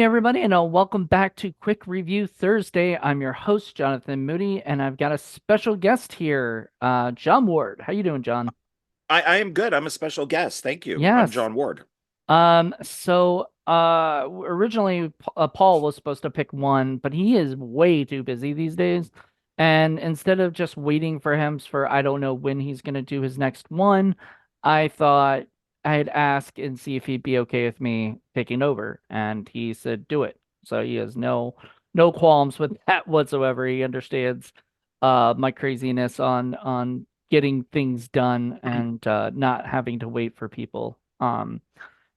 Hey everybody, and welcome back to Quick Review Thursday. I'm your host, Jonathan Moody, and I've got a special guest here, John Ward. How you doing, John? I am good. I'm a special guest. Thank you. I'm Yes. John Ward. Originally Paul was supposed to pick one, but he is way too busy these days. And instead of just waiting for him for I don't know when he's gonna do his next one, I thought I'd ask and see if he'd be okay with me taking over. And he said do it. So he has no qualms with that whatsoever. He understands my craziness on getting things done and not having to wait for people. I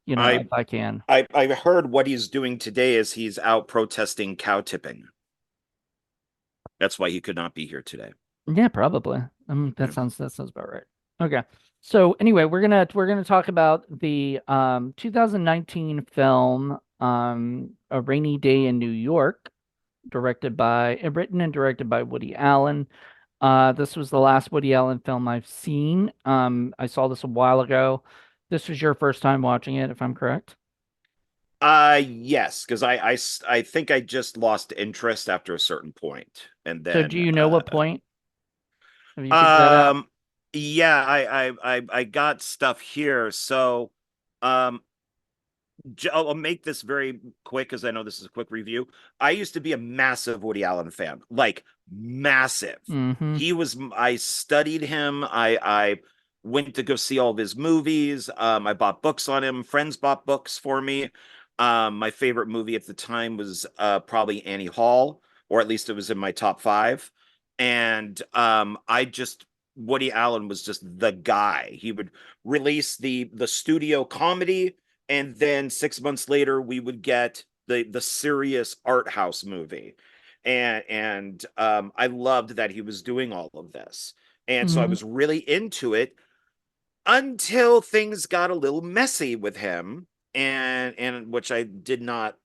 If I can. I heard what he's doing today is he's out protesting cow tipping. That's why he could not be here today. Yeah, probably. Yeah. That sounds about right. Okay. So anyway, we're gonna talk about the 2019 film A Rainy Day in New York, written and directed by Woody Allen. This was the last Woody Allen film I've seen. I saw this a while ago. This was your first time watching it, if I'm correct. Yes, because I think I just lost interest after a certain point, and So do then you know what point? Have you figured that out? um yeah, I got stuff here. So um I'll make this very quick because I know this is a quick review. I used to be a massive Woody Allen fan, like massive. Mm-hmm. I studied him. I went to go see all of his movies. I bought books on him. Friends bought books for me. My favorite movie at the time was probably Annie Hall, or at least it was in my top five. And Woody Allen was just the guy. He would release the studio comedy, and then 6 months later we would get the serious art house movie. And I loved that he was doing all of this, and so I Mm-hmm. was really into it until things got a little messy with him, and which I did not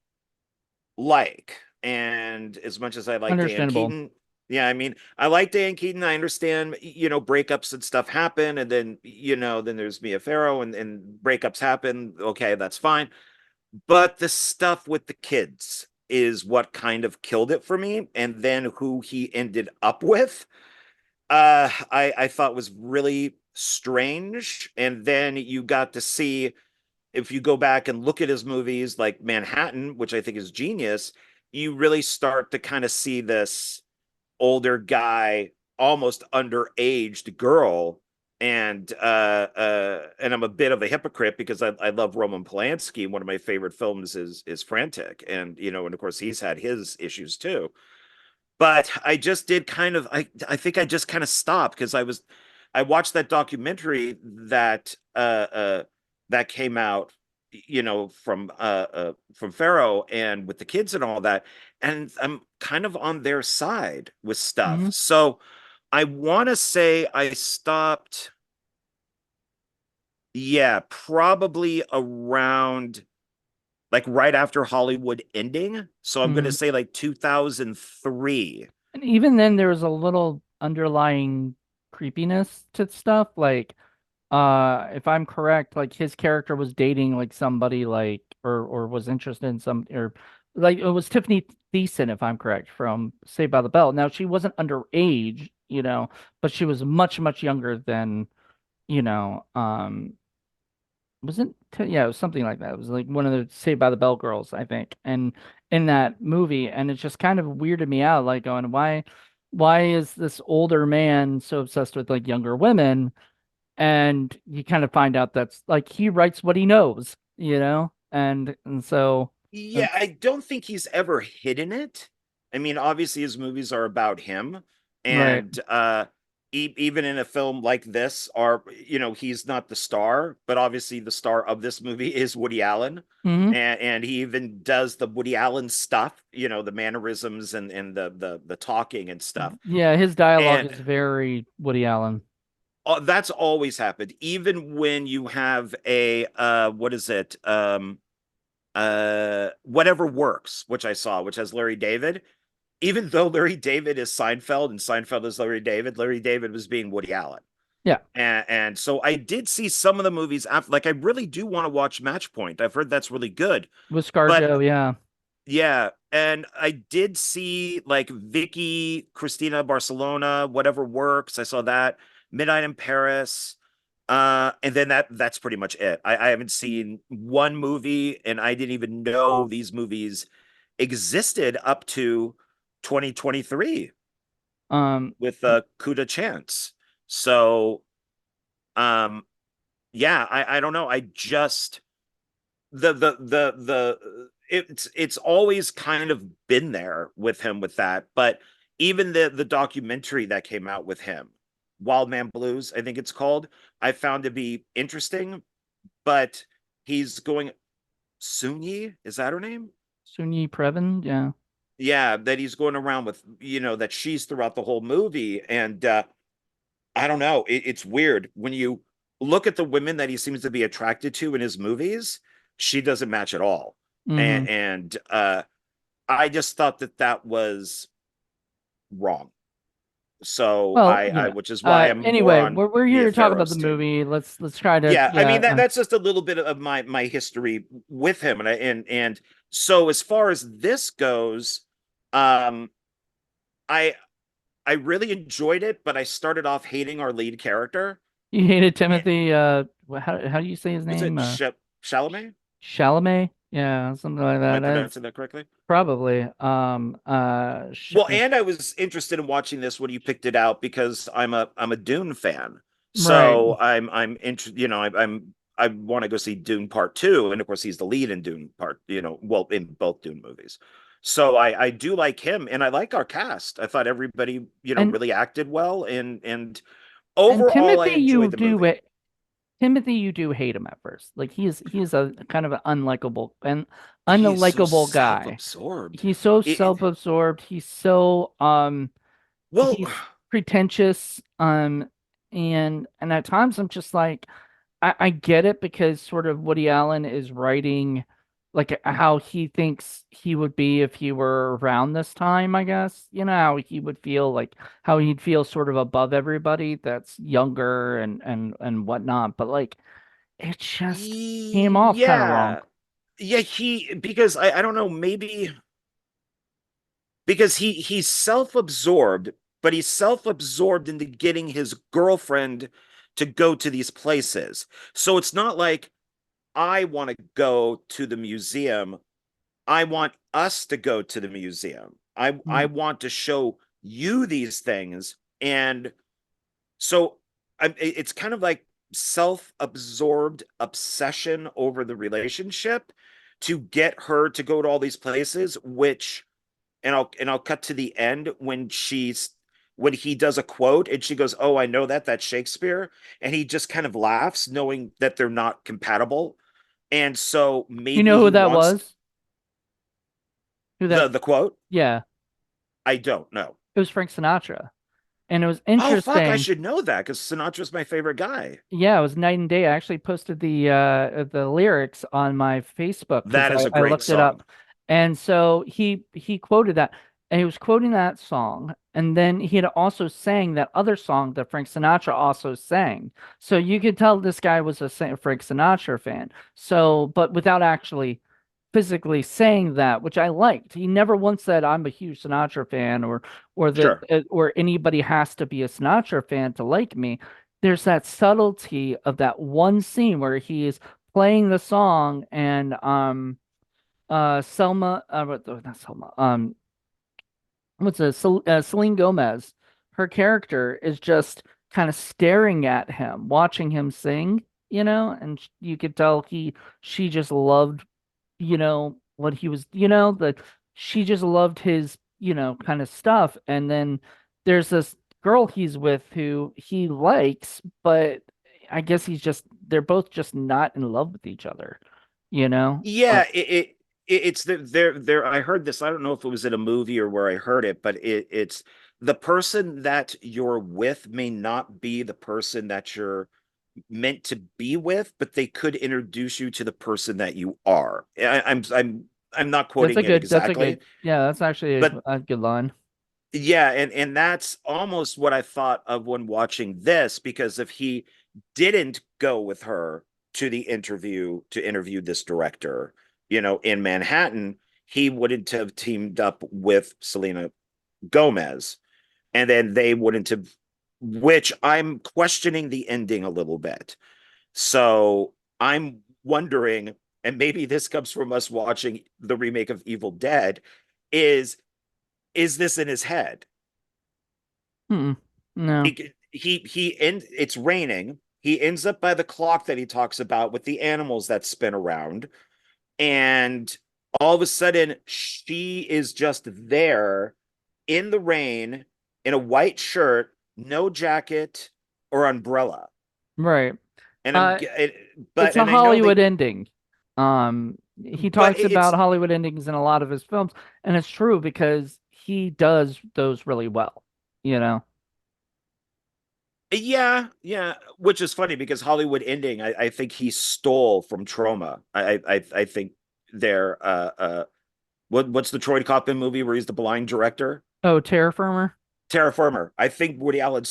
like. And as much as I like Diane Understandable. Keaton, yeah, I mean, I like Diane Keaton. I understand, breakups and stuff happen, and then then there's Mia Farrow, and breakups happen. Okay, that's fine. But the stuff with the kids is what kind of killed it for me. And then who he ended up with, I thought was really strange. And then you got to see, if you go back and look at his movies like Manhattan, which I think is genius, you really start to kind of see this older guy, almost underaged girl. And I'm a bit of a hypocrite because I love Roman Polanski. One of my favorite films is Frantic, and and of course he's had his issues too. But I just did kind of I think I just kind of stopped because I watched that documentary that came out, from Pharaoh, and with the kids and all that, and I'm kind of on their side with stuff. Mm-hmm. So I want to say I stopped, yeah, probably around, like, right after Hollywood ending. So I'm going to Mm-hmm. say like 2003. And even then, there was a little underlying creepiness to stuff. Like, if I'm correct, like his character was dating like somebody like, or was interested in some, or like it was Tiffany Thiessen, if I'm correct, from Saved by the Bell. Now she wasn't underage, but she was much younger than, you know, wasn't yeah, it was something like that. It was like one of the Saved by the Bell girls, I think, and in that movie, and it's just kind of weirded me out, like going, why is this older man so obsessed with like younger women? And you kind of find out that's like he writes what he knows, and so Yeah, that's I don't think he's ever hidden it. I mean, obviously his movies are about him, right. and even in a film like this, he's not the star, but obviously the star of this movie is Woody Allen. Hmm. And he even does the Woody Allen stuff, the mannerisms and the talking and stuff. Yeah, his dialogue And is very Woody Allen. that's always happened. Even when you have a what is it? Whatever Works, which I saw, which has Larry David. Even though Larry David is Seinfeld and Seinfeld is Larry David was being Woody Allen. Yeah, And so I did see some of the movies after, like, I really do want to watch Match Point. I've heard that's really good. with But ScarJo, yeah. Yeah, and I did see like Vicky Cristina Barcelona, whatever works. I saw that Midnight in Paris. And then that's pretty much it. I haven't seen one movie, and I didn't even know these movies existed up to 2023 Um, with Kuda Chance. So um yeah, I don't know. I just it's always kind of been there with him with that. But even the documentary that came out with him, Wild Man Blues, I think it's called, I found to be interesting. But he's going, Sunyi, is that her name? Sunyi Previn, yeah. Yeah, that he's going around with, that she's throughout the whole movie. And I don't know. It's weird when you look at the women that he seems to be attracted to in his movies. She doesn't match at all, Mm-hmm. and I just thought that that was wrong. So Well, I yeah. which is why I'm more Anyway, on we're here Mia to talk about the Farrow's team. movie. Let's try to, Yeah, I yeah. mean that's just a little bit of my history with him, and so as far as this goes, um, I I really enjoyed it, but I started off hating our lead character. You hated Eh, Timothy. How do you say his Was name? it Chalamet? Chalamet. Yeah, something like Am I that. That's pronouncing that correctly? probably. Well, and I was interested in watching this when you picked it out because I'm a Dune fan. Right. So I'm interested, I want to go see Dune Part Two, and of course he's the lead in Dune Part, well, in both Dune movies. So I do like him, and I like our cast. I thought everybody, And really acted well, and and overall I Timothy, enjoyed the movie. Timothy, you do hate him at first. Like he's a kind of an He's so unlikable guy. self-absorbed. He's so It self-absorbed. well, He's pretentious. And at times I'm just like, I get it because sort of Woody Allen is writing like how he thinks he would be if he were around this time, I guess. You know, how he would feel like how he'd feel sort of above everybody that's younger and whatnot. But like it just came off kind of wrong. yeah. Yeah, because I don't know, maybe because he's self-absorbed, but he's self-absorbed into getting his girlfriend to go to these places. So it's not like I want to go to the museum. I want us to go to the museum. I Mm. want to show you these things. And so it's kind of like self-absorbed obsession over the relationship to get her to go to all these places, which and I'll cut to the end when he does a quote and she goes, "Oh, I know that's Shakespeare," and he just kind of laughs, knowing that they're not compatible, and so You maybe know who he that wants was? Who the that? the quote. Yeah, I don't know. it was Frank Sinatra. And it was Oh fuck, I interesting. should know that because Sinatra's my favorite guy. Yeah, it was night and day. I actually posted the lyrics on my Facebook because That is a I great looked it song. up. And so he quoted that. And he was quoting that song. And then he had also sang that other song that Frank Sinatra also sang. So you could tell this guy was a Frank Sinatra fan. So, but without actually physically saying that, which I liked. He never once said I'm a huge Sinatra fan or that Sure. or anybody has to be a Sinatra fan to like me. There's that subtlety of that one scene where he is playing the song and Selma not Selma what's it Celine Gomez, her character is just kind of staring at him watching him sing, and you could tell she just loved, what he was, that she just loved his, kind of stuff. And then there's this girl he's with who he likes, but I guess they're both just not in love with each other, you know? Yeah, it's there. I heard this. I don't know if it was in a movie or where I heard it, but it's the person that you're with may not be the person that you're meant to be with, but they could introduce you to the person that you are. I'm not quoting it That's a exactly, good, yeah, that's actually but a good line. yeah, and that's almost what I thought of when watching this, because if he didn't go with her to the interview to interview this director, in Manhattan, he wouldn't have teamed up with Selena Gomez, and then they wouldn't have, which I'm questioning the ending a little bit. So I'm wondering, and maybe this comes from us watching the remake of Evil Dead, is is this in his head? Hmm. No. It's raining. He ends up by the clock that he talks about with the animals that spin around, and all of a sudden she is just there in the rain in a white shirt, no jacket or umbrella. Right. And Uh, it's a I know Hollywood they, ending. He but talks about Hollywood endings in a lot of his films, and it's true because he does those really well, you know? yeah, yeah, which is funny because Hollywood ending, I think he stole from Trauma. I think they're what's the Troy Coppin movie where he's the blind director? Oh, Terra Firmer. Terra Firmer. I think Woody Allen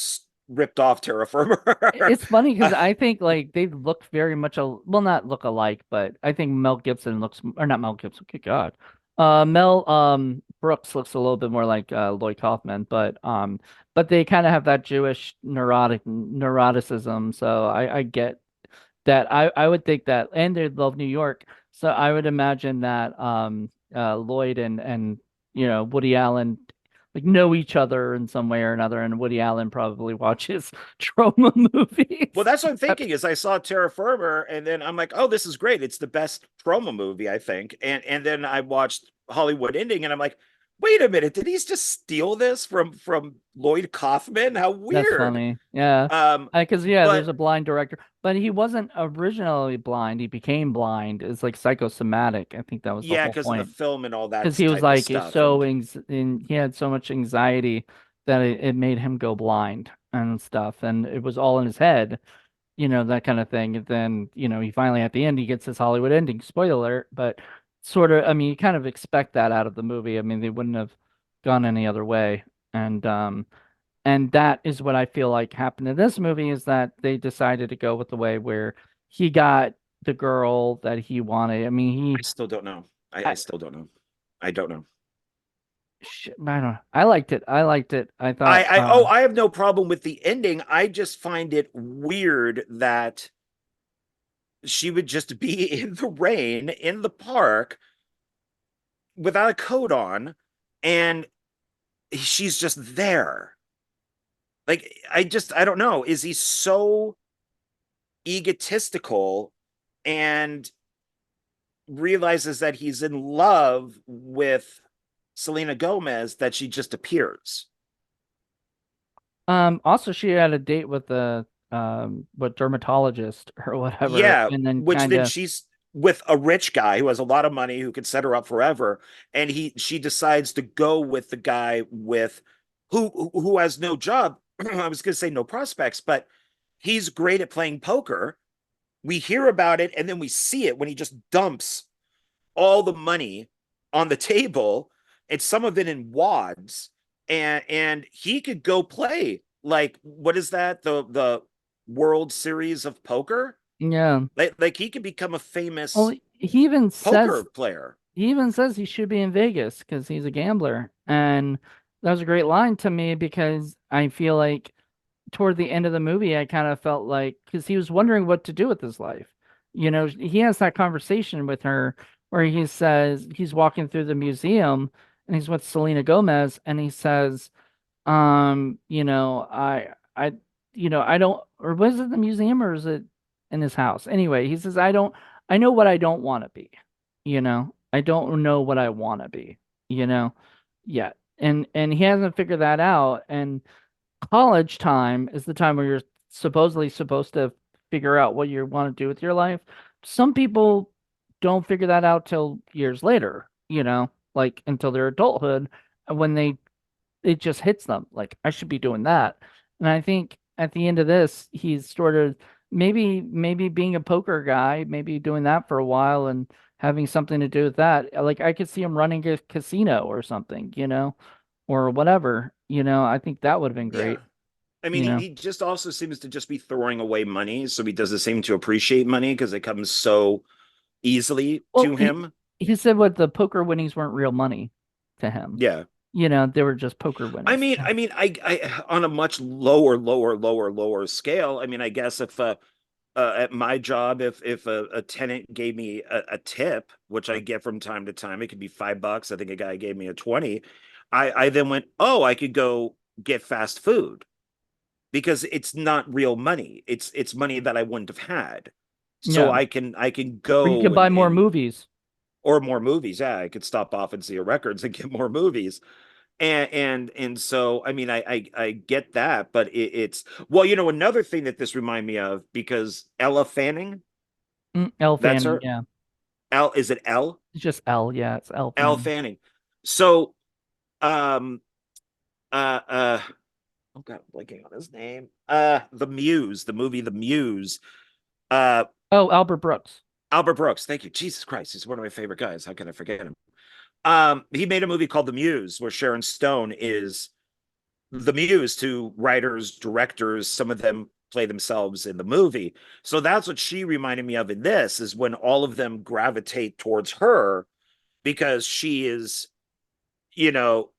ripped off Terra Firmer. It's funny because uh, I think like they look very much well, not look alike, but I think Mel Gibson looks, or not Mel Gibson. Good God, Mel Brooks looks a little bit more like Lloyd Kaufman, but they kind of have that Jewish neuroticism. So I get that. I would think that, and they love New York, so I would imagine that Lloyd and Woody Allen like know each other in some way or another, and Woody Allen probably watches trauma well, movies. that's what I'm thinking. Is I saw Terra Firmer, and then I'm like, oh, this is great. It's the best Trauma movie, I think. And then I watched Hollywood Ending, and I'm like, wait a minute, did he just steal this from Lloyd Kaufman? How That's weird. funny. Yeah. Um, Because yeah, there's but a blind director, but he wasn't originally blind. He became blind. It's like psychosomatic. I think that was the yeah, whole because of the point. film and all that Because he was type of like stuff, and he had so much anxiety that it made him go blind and stuff, and it was all in his head, that kind of thing. And then, he finally at the end he gets his Hollywood ending. Spoiler alert, but sort of, I mean, you kind of expect that out of the movie. I mean, they wouldn't have gone any other way. And that is what I feel like happened in this movie is that they decided to go with the way where he got the girl that he wanted. I mean, I still don't know. I I, still don't know. I don't know. I don't know. I liked it. I liked it. I thought, I have no problem with the ending. I just find it weird that she would just be in the rain in the park without a coat on, and she's just there. Like I don't know. Is he so egotistical and realizes that he's in love with Selena Gomez that she just appears? also she had a date with the, what dermatologist or whatever, Yeah, and then which kind then of, she's with a rich guy who has a lot of money who could set her up forever, and she decides to go with the guy with who has no job. I was going to say no prospects, but he's great at playing poker. We hear about it and then we see it when he just dumps all the money on the table and some of it in wads, and he could go play like what is that, the World Series of Poker. yeah. Like he could become a Well, famous he even poker says player. he should be in Vegas because he's a gambler, and that was a great line to me because I feel like toward the end of the movie, I kind of felt like because he was wondering what to do with his life. He has that conversation with her where he says he's walking through the museum and he's with Selena Gomez and he says, I, I don't, or was it the museum or is it in his house? Anyway, he says, I know what I don't want to be, I don't know what I want to be, you know, yet. And he hasn't figured that out. And college time is the time where you're supposedly supposed to figure out what you want to do with your life. Some people don't figure that out till years later, like until their adulthood, when it just hits them like I should be doing that. And I think at the end of this, he's sort of maybe being a poker guy, maybe doing that for a while and having something to do with that. Like I could see him running a casino or something, or whatever. I think that would have been Yeah. great, I mean, you know. he just also seems to just be throwing away money. So he doesn't seem to appreciate money because it comes so easily Well, to him. he said what the poker winnings weren't real money to him. Yeah. They were just poker winnings. I on a much lower scale. I mean, I guess if at my job, if a tenant gave me a tip, which I get from time to time, it could be $5. I think a guy gave me a 20. I then went, oh, I could go get fast food because it's not real money. It's money that I wouldn't have had. So Yeah. I can Or you could go buy more and movies. or more movies. Yeah, I could stop off and see a records and get more movies. And so I mean I get that, but it's well, another thing that this remind me of because Ella Fanning, Elle that's Fanning, her. yeah. L is it L? It's just Elle, yeah, it's Elle L Fanning. Fanning. So um uh oh god, I'm blanking on his name. The Muse, the movie The Muse. Uh Oh, Albert Brooks. Albert Brooks, thank you. Jesus Christ, he's one of my favorite guys. How can I forget him? He made a movie called The Muse where Sharon Stone is the muse to writers, directors. Some of them play themselves in the movie. So that's what she reminded me of in this is when all of them gravitate towards her because she is, you know,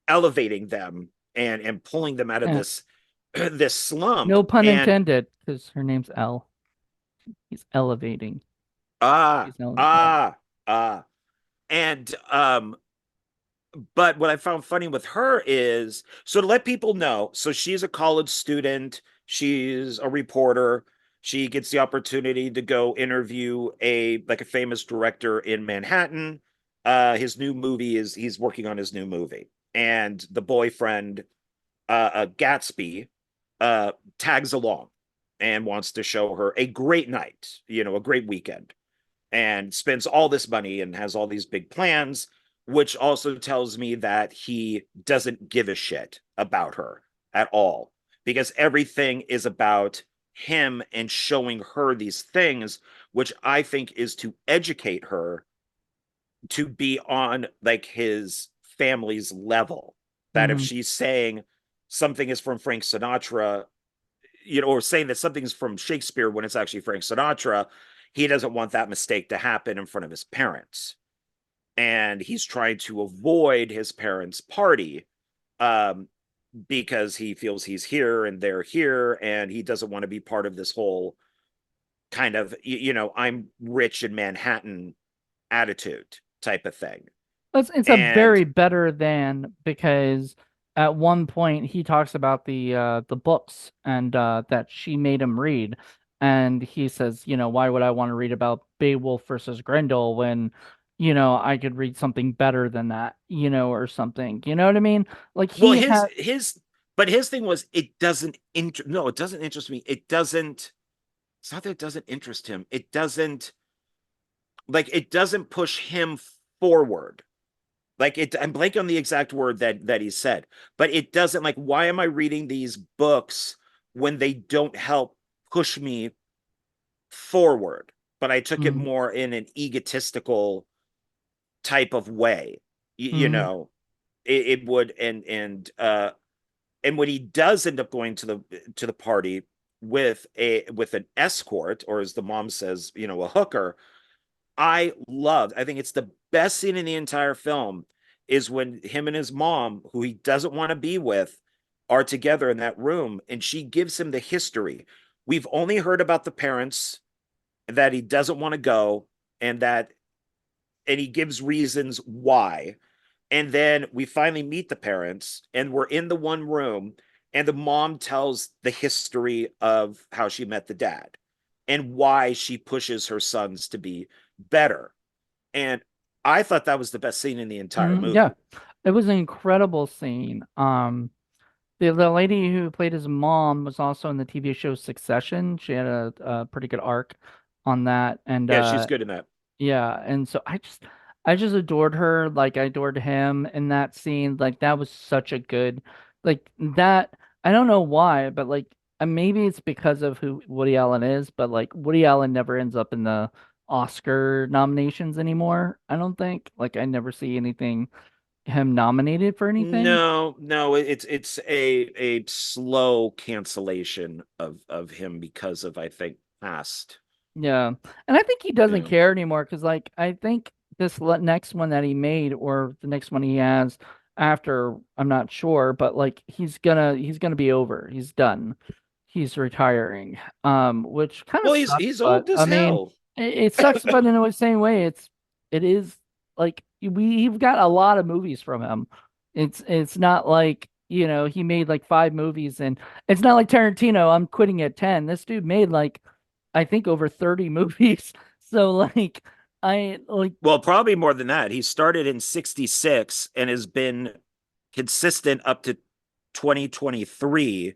elevating them and pulling them out of Eh, this this slump. no pun And intended, because her name's Elle. He's elevating. ah, He's no, yeah. ah, ah. And but what I found funny with her is so to let people know, so she's a college student, she's a reporter, she gets the opportunity to go interview a famous director in Manhattan. His new movie is he's working on his new movie, and the boyfriend, Gatsby, tags along and wants to show her a great night, a great weekend and spends all this money and has all these big plans, which also tells me that he doesn't give a shit about her at all because everything is about him and showing her these things, which I think is to educate her to be on like his family's level. That if Hmm. she's saying something is from Frank Sinatra, or saying that something's from Shakespeare when it's actually Frank Sinatra, he doesn't want that mistake to happen in front of his parents. And he's trying to avoid his parents' party um, because he feels he's here and they're here, and he doesn't want to be part of this whole kind of, I'm rich in Manhattan attitude type of thing. It's a And very better than because at one point he talks about the books and that she made him read, and he says, why would I want to read about Beowulf versus Grendel when, I could read something better than that, or something. You know what I mean? Like well, he had. but his thing was it doesn't no, it doesn't interest me. It's not that it doesn't interest him. It doesn't push him forward. I'm blanking on the exact word that he said, but it doesn't why am I reading these books when they don't help push me forward? But I took it Mhm, more in an egotistical type of way. You mhm, know, it would and when he does end up going to the party with an escort, or as the mom says, a hooker, I think it's the best scene in the entire film is when him and his mom, who he doesn't want to be with, are together in that room and she gives him the history. We've only heard about the parents that he doesn't want to go and he gives reasons why. And then we finally meet the parents and we're in the one room and the mom tells the history of how she met the dad and why she pushes her sons to be better. And I thought that was the best scene in the entire yeah, movie. it was an incredible scene. The lady who played his mom was also in the TV show Succession. She had a pretty good arc on that, and Yeah, she's good in that. yeah, and so I just adored her, like I adored him in that scene. Like that was such a good, like that. I don't know why, but like maybe it's because of who Woody Allen is, but like Woody Allen never ends up in the Oscar nominations anymore. I don't think. Like I never see anything him nominated for anything. No, no, it's a slow cancellation of him because of I think past. Yeah. And I think he doesn't Yeah. care anymore because, like, I think next one that he made or the next one he has after, I'm not sure, but like he's gonna be over. He's done. He's retiring. Which kind of Well, sucks, he's but old as I mean, hell. it sucks, but in a same way, it is like we've got a lot of movies from him. It's not like, he made like 5 movies, and it's not like Tarantino, I'm quitting at 10. This dude made like, I think, over 30 movies. So like I like Well, probably more than that. He started in 66 and has been consistent up to 2023.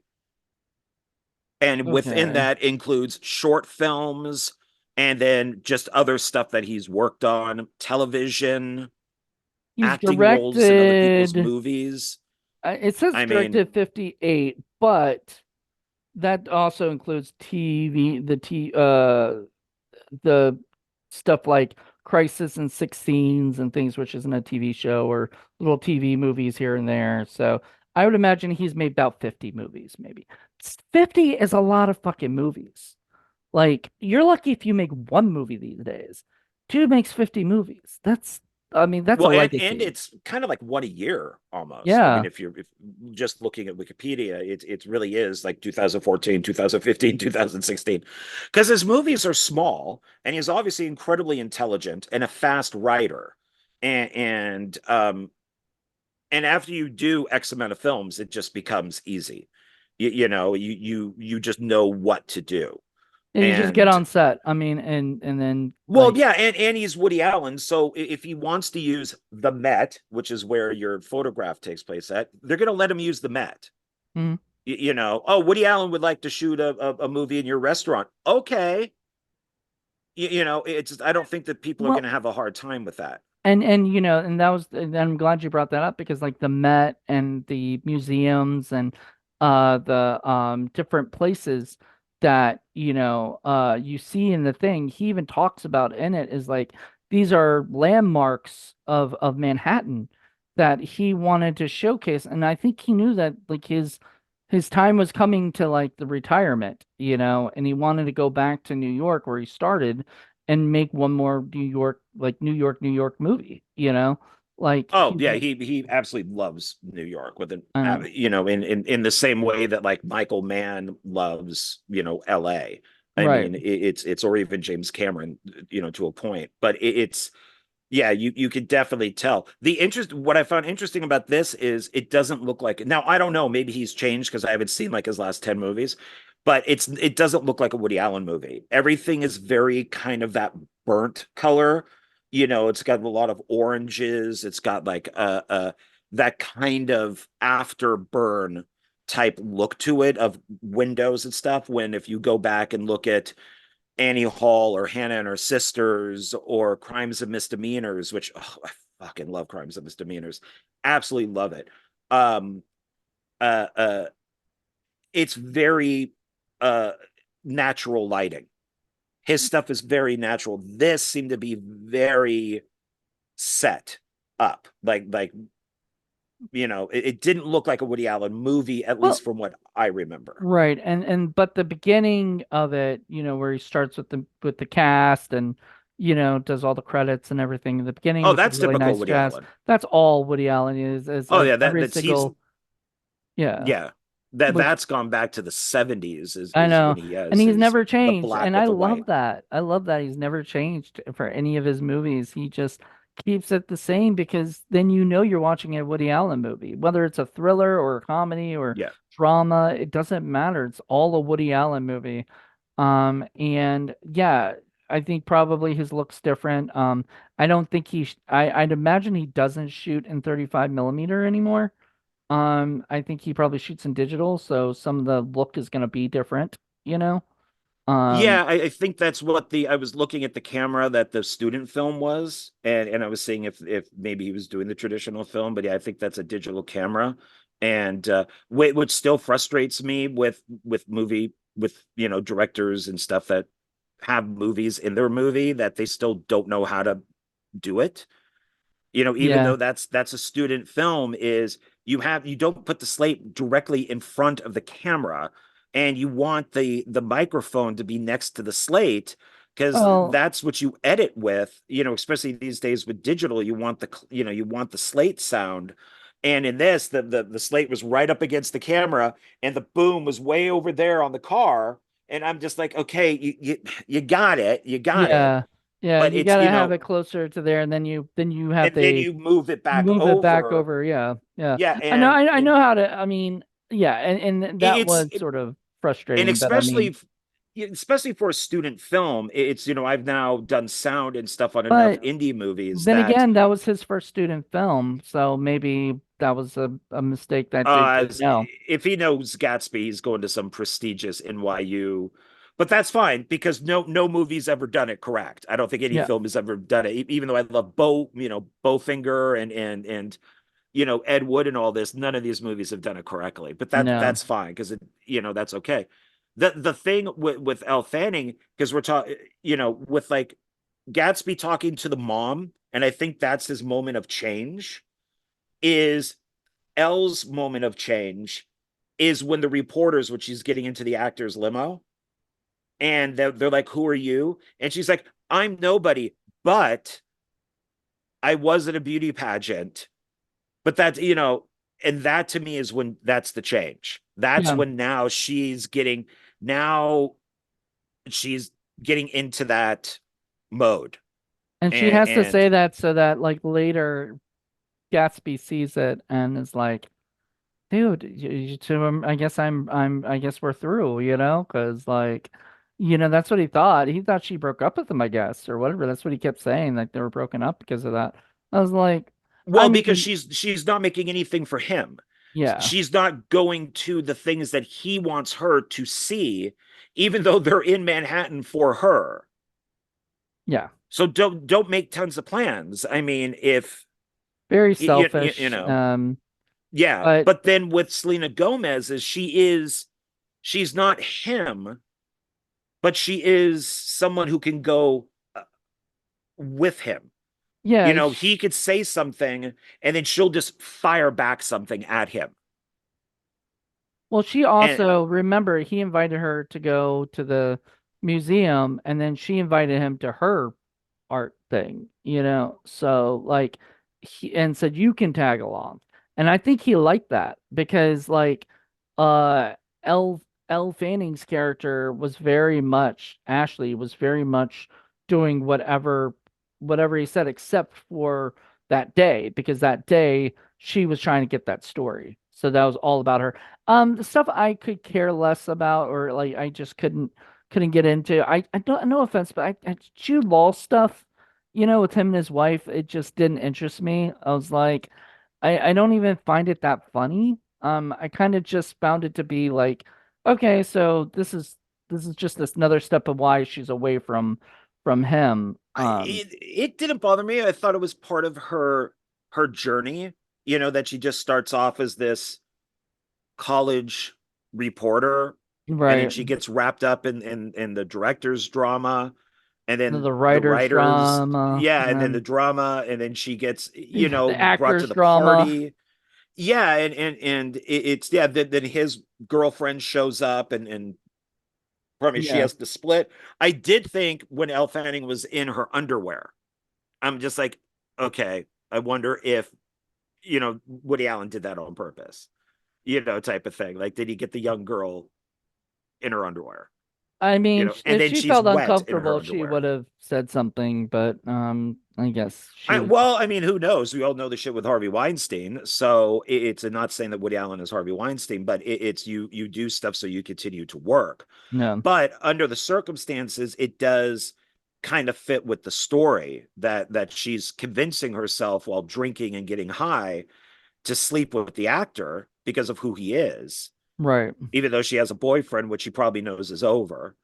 And within okay. that includes short films and then just other stuff that he's worked on, television, He's acting roles in other people's directed, movies. it says I mean, directed 58, but that also includes TV, the stuff like Crisis and Six Scenes and things, which isn't a TV show, or little TV movies here and there. So I would imagine he's made about 50 movies, maybe. 50 is a lot of fucking movies. Like, you're lucky if you make one movie these days. Dude makes 50 movies. I mean, that's a well, and legacy. it's kind of like one a year almost. I mean, Yeah. if just looking at Wikipedia, it really is like 2014, 2015, 2016. Because his movies are small and he's obviously incredibly intelligent and a fast writer. And after you do X amount of films, it just becomes easy. You just know what to do. And you just get And on set. I mean, and then well, like, yeah, and he's Woody Allen, so if he wants to use the Met, which is where your photograph takes place at, they're going to let him use the Met. mm, Oh, Woody Allen would like to shoot a movie in your restaurant. Okay, it's I don't think that people are going well, to have a hard time with that. and and I'm glad you brought that up, because like the Met and the museums and the different places that you see in the thing, he even talks about in it, is like these are landmarks of Manhattan that he wanted to showcase. And I think he knew that like his time was coming to like the retirement, and he wanted to go back to New York where he started and make one more New York movie, like Oh he, yeah, he absolutely loves New York with an uh, in the same way that like Michael Mann loves L.A. I right. mean it's or even James Cameron to a point, but it's yeah, you could definitely tell. What I found interesting about this is it doesn't look like now I don't know, maybe he's changed because I haven't seen like his last 10 movies, but it doesn't look like a Woody Allen movie. Everything is very kind of that burnt color. It's got a lot of oranges, it's got like that kind of afterburn type look to it of windows and stuff when if you go back and look at Annie Hall or Hannah and Her Sisters or Crimes and Misdemeanors, which I fucking love Crimes and Misdemeanors. Absolutely love it. Um, uh, uh, it's very uh, natural lighting. His stuff is very natural. This seemed to be very set up. It didn't look like a Woody Allen movie, at least Well, from what I remember. right. And but the beginning of it, where he starts with the cast, and does all the credits and everything in the beginning Oh, with the that's really typical nice Woody jazz. Allen. That's all Woody Allen is Oh yeah, every that's he's single, yeah. yeah, that Which that's gone back to the 70s I is when know. he And has he's his never the changed. black And with I the love white. that. I love that he's never changed for any of his movies. He just keeps it the same, because then you're watching a Woody Allen movie. Whether it's a thriller or a comedy or Yeah. drama, it doesn't matter. It's all a Woody Allen movie. And yeah, I think probably his look's different. I don't think I'd imagine he doesn't shoot in 35 millimeter anymore. I think he probably shoots in digital, so some of the look is gonna be different, you know? Um, Yeah, I think that's what the I was looking at the camera that the student film was, and I was seeing if maybe he was doing the traditional film, but yeah, I think that's a digital camera. And which still frustrates me with movie with directors and stuff that have movies in their movie that they still don't know how to do it. Even yeah. though that's a student film, is you don't put the slate directly in front of the camera and you want the microphone to be next to the slate, because Well, that's what you edit with, especially these days with digital. You want you want the slate sound. And in this, the slate was right up against the camera, and the boom was way over there on the car. And I'm just like, okay, you got it, you got it. yeah, yeah, But you it's, gotta have it closer to there, and then you have and then the you move it back move it back over. over. Yeah, yeah. Yeah, I know, and I know how to. I mean, yeah, and that it's was sort of and frustrating, but I mean, especially for a student film, it's, I've now done sound and stuff on enough but indie movies then that again, that was his first student film, so maybe that was a mistake that they didn't know. if he knows Gatsby, he's going to some prestigious NYU. But that's fine because no movie's ever done it correct. I don't think any Yeah, film has ever done it. Even though I love Bowfinger and Ed Wood and all this, none of these movies have done it correctly. But no, that's fine because that's okay. The thing with Elle Fanning, because we're talking, with like Gatsby talking to the mom, and I think that's his moment of change. Is Elle's moment of change is when the reporters, when she's getting into the actor's limo, and they're like, "Who are you?" And she's like, "I'm nobody, but I was at a beauty pageant." But that's, and that to me is when that's the change. That's yeah, when now she's getting into that mode. and she And has to and say that so that like later Gatsby sees it and is like, dude, I guess we're through, because like, that's what he thought. He thought she broke up with him, I guess, or whatever. That's what he kept saying, like they were broken up because of that. I was like, I well, because mean, she's not making anything for him. yeah, She's not going to the things that he wants her to see, even though they're in Manhattan for her. yeah, So don't make tons of plans. I mean, if very you selfish. know, yeah. But But then with Selena Gomez, she's not him, but she is someone who can go with him. yeah, He could say something and then she'll just fire back something at him. well, she And also, remember, he invited her to go to the museum, and then she invited him to her art thing, So like and said you can tag along. And I think he liked that because like uh Elle Elle Fanning's character was very much Ashley was very much doing whatever he said except for that day because that day she was trying to get that story. So that was all about her. The stuff I could care less about or like I just couldn't get into. I don't no offense, but Jude Law stuff, with him and his wife, it just didn't interest me. I was like, I don't even find it that funny. I kind of just found it to be like, okay, so this is just this another step of why she's away from him. it didn't bother me. I thought it was part of her journey, that she just starts off as this college reporter, and then Right. she gets wrapped up in the director's drama, and then The the writer's writers, drama, yeah, and and then the then drama, and then she gets, the brought to actor's the drama. party. Yeah, and it's, yeah, then his girlfriend shows up, and pardon me, she Yeah. has to split. I did think when Elle Fanning was in her underwear, I'm just like, okay, I wonder if, Woody Allen did that on purpose, type of thing. Like, did he get the young girl in her underwear? I mean, And if then she she's felt wet in her uncomfortable, she underwear. would have said something, but I guess she was Well, I mean, who knows? We all know the shit with Harvey Weinstein. So it's not saying that Woody Allen is Harvey Weinstein, but it's you do stuff so you continue to work. no, But under the circumstances, it does kind of fit with the story that she's convincing herself while drinking and getting high to sleep with the actor because of who he is, right. even though she has a boyfriend, which she probably knows is over.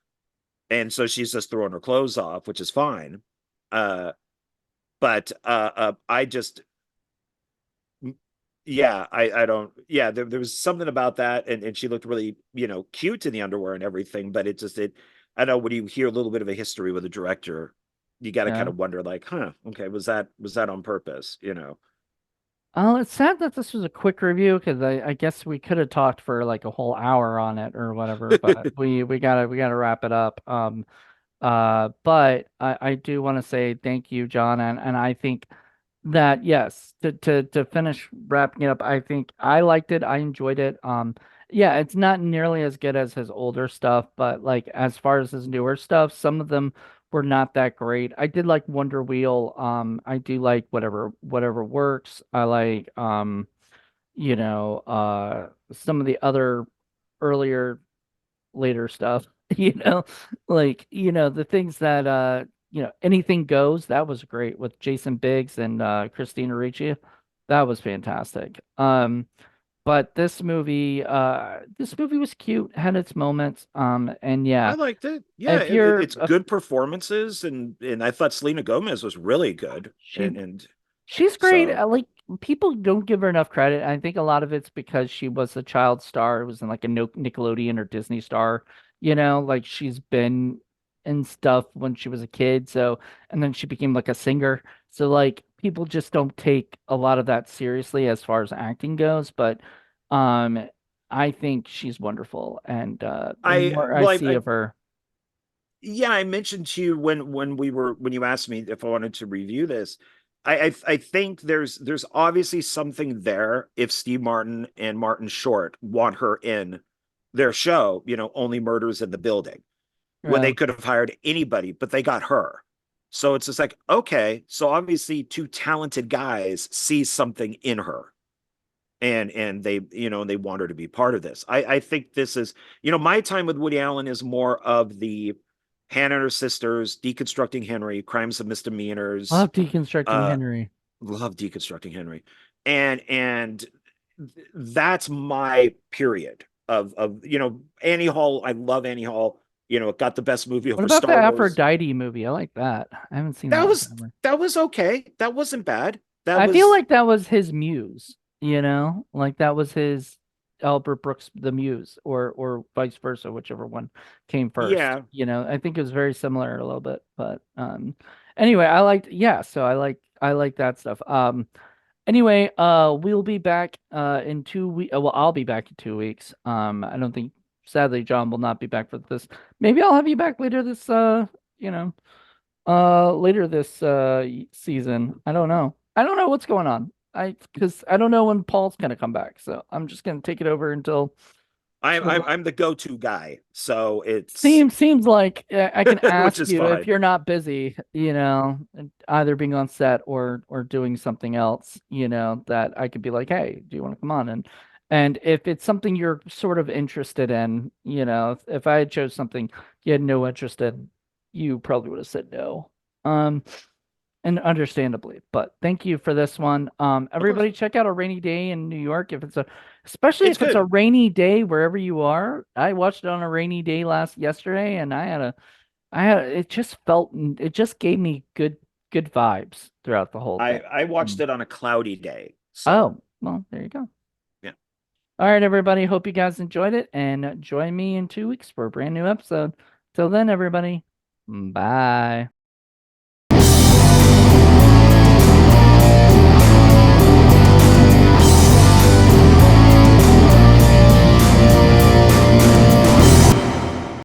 And so she's just throwing her clothes off, which is fine. Uh, but I just, yeah, I don't, yeah, there was something about that. And she looked really, cute in the underwear and everything. But I know when you hear a little bit of a history with a director, you got to kind Yeah. of wonder, like, huh, okay, was that on purpose? Oh, it's sad that this was a quick review because I guess we could have talked for like a whole hour on it or whatever, but we gotta wrap it up. But I do want to say thank you, John, and I think that yes, to finish wrapping it up, I think I liked it. I enjoyed it. Yeah, it's not nearly as good as his older stuff, but like as far as his newer stuff, some of them were not that great. I did like Wonder Wheel. I do like whatever works. I like some of the other earlier later stuff, like, the things that anything goes, that was great with Jason Biggs and Christina Ricci. That was fantastic. But this movie was cute, had its moments. And yeah, I liked it. Yeah, if you're it's good performances, and I thought Selena Gomez was really good, she and She's great. so Like people don't give her enough credit. I think a lot of it's because she was a child star. It was in like a Nickelodeon or Disney star. Like she's been in stuff when she was a kid. So, and then she became like a singer. So like people just don't take a lot of that seriously as far as acting goes. But um, I think she's wonderful, and the I more I well see I of her, yeah, I mentioned to you when you asked me if I wanted to review this. I think there's obviously something there if Steve Martin and Martin Short want her in their show, Only Murders in the Building, when yeah. they could have hired anybody, but they got her. So it's just like, okay, so obviously two talented guys see something in her, and they want her to be part of this. I think this is, my time with Woody Allen is more of the Hannah and her sisters, Deconstructing Henry, Crimes and Misdemeanors. Love deconstructing uh Henry. love Deconstructing Henry. And that's my period of Annie Hall. I love Annie Hall. It got the best movie What over about the Star Wars. Aphrodite movie? I like that. I haven't seen that that in was forever. that was okay. That wasn't bad. That I feel was like that was his muse, like that was his Albert Brooks the muse, or vice versa, whichever one came first. Yeah. I think it was very similar a little bit, but anyway, I liked yeah, so I like that stuff. Anyway, we'll be back in 2 weeks. Well, I'll be back in 2 weeks. I don't think sadly John will not be back for this. Maybe I'll have you back later this you know later this season. I don't know what's going on. Because I don't know when Paul's gonna come back. So I'm just gonna take it over until I'm till I'm I'm the go-to guy, so it's seems like I can which ask is you if fine. you're not busy, and either being on set or doing something else, that I could be like, hey, do you want to come on? And if it's something you're sort of interested in, if I had chose something you had no interest in, you probably would have said no. Um, and understandably, but thank you for this one. Of course, Everybody check out A Rainy Day in New York especially it's if it's a good. rainy day wherever you are. I watched it on a rainy day yesterday, and it just gave me good vibes throughout the whole I thing. I watched Mm. it on a cloudy day, so Oh, well, there you go. yeah. All right, everybody. Hope you guys enjoyed it, and join me in 2 weeks for a brand new episode. Till then, everybody. Bye.